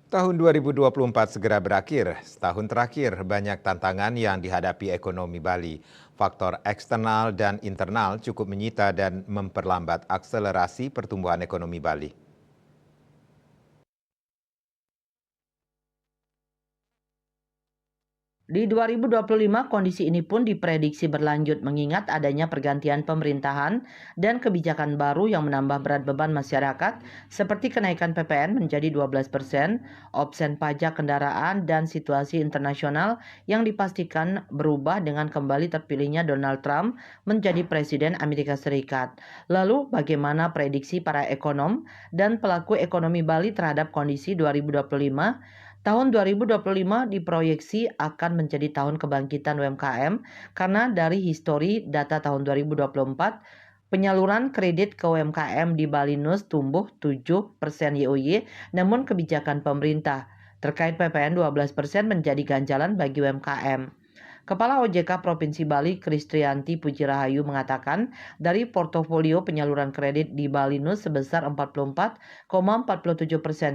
Tahun 2024 segera berakhir. Setahun terakhir banyak tantangan yang dihadapi ekonomi Bali. Faktor eksternal dan internal cukup menyita dan memperlambat akselerasi pertumbuhan ekonomi Bali. Di 2025, kondisi ini pun diprediksi berlanjut mengingat adanya pergantian pemerintahan dan kebijakan baru yang menambah berat beban masyarakat seperti kenaikan PPN menjadi 12%, opsen pajak kendaraan, dan situasi internasional yang dipastikan berubah dengan kembali terpilihnya Donald Trump menjadi Presiden Amerika Serikat. Lalu bagaimana prediksi para ekonom dan pelaku ekonomi Bali terhadap kondisi 2025? Tahun 2025 diproyeksi akan menjadi tahun kebangkitan UMKM karena dari histori data tahun 2024, penyaluran kredit ke UMKM di Balinus tumbuh 7% YoY, namun kebijakan pemerintah terkait PPN 12% menjadi ganjalan bagi UMKM. Kepala OJK Provinsi Bali, Kristianti Pujirahayu mengatakan, dari portofolio penyaluran kredit di Balinus sebesar 44,47%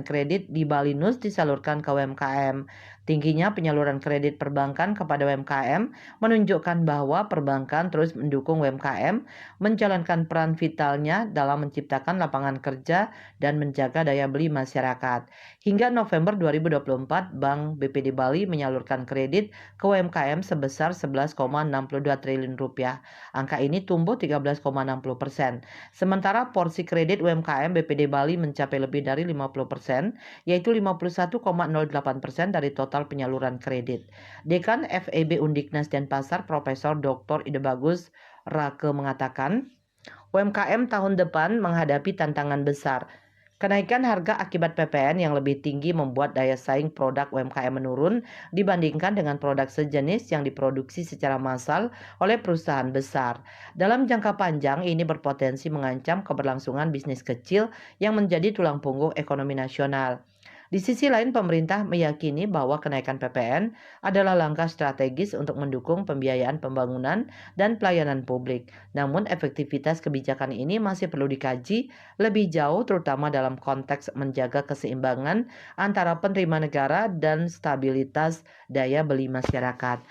kredit di Balinus disalurkan ke UMKM. Tingginya penyaluran kredit perbankan kepada UMKM menunjukkan bahwa perbankan terus mendukung UMKM menjalankan peran vitalnya dalam menciptakan lapangan kerja dan menjaga daya beli masyarakat. Hingga November 2024, Bank BPD Bali menyalurkan kredit ke UMKM sebesar 11,62 triliun rupiah. Angka ini tumbuh 13,60%. Sementara porsi kredit UMKM BPD Bali mencapai lebih dari 50%, yaitu 51,08% dari total penyaluran kredit. Dekan FEB Undiknas Denpasar Profesor Dr. Ide Bagus Rake mengatakan, UMKM tahun depan menghadapi tantangan besar. Kenaikan harga akibat PPN yang lebih tinggi membuat daya saing produk UMKM menurun dibandingkan dengan produk sejenis yang diproduksi secara massal oleh perusahaan besar. Dalam jangka panjang, ini berpotensi mengancam keberlangsungan bisnis kecil yang menjadi tulang punggung ekonomi nasional. Di sisi lain, pemerintah meyakini bahwa kenaikan PPN adalah langkah strategis untuk mendukung pembiayaan pembangunan dan pelayanan publik. Namun, efektivitas kebijakan ini masih perlu dikaji lebih jauh, terutama dalam konteks menjaga keseimbangan antara penerima negara dan stabilitas daya beli masyarakat.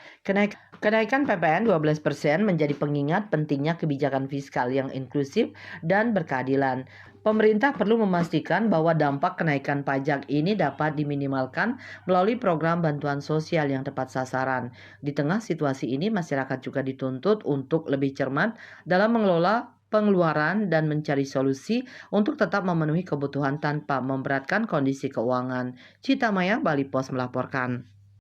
Kenaikan PPN 12% menjadi pengingat pentingnya kebijakan fiskal yang inklusif dan berkeadilan. Pemerintah perlu memastikan bahwa dampak kenaikan pajak ini dapat diminimalkan melalui program bantuan sosial yang tepat sasaran. Di tengah situasi ini, masyarakat juga dituntut untuk lebih cermat dalam mengelola pengeluaran dan mencari solusi untuk tetap memenuhi kebutuhan tanpa memberatkan kondisi keuangan. Cita Maya, Bali Pos melaporkan.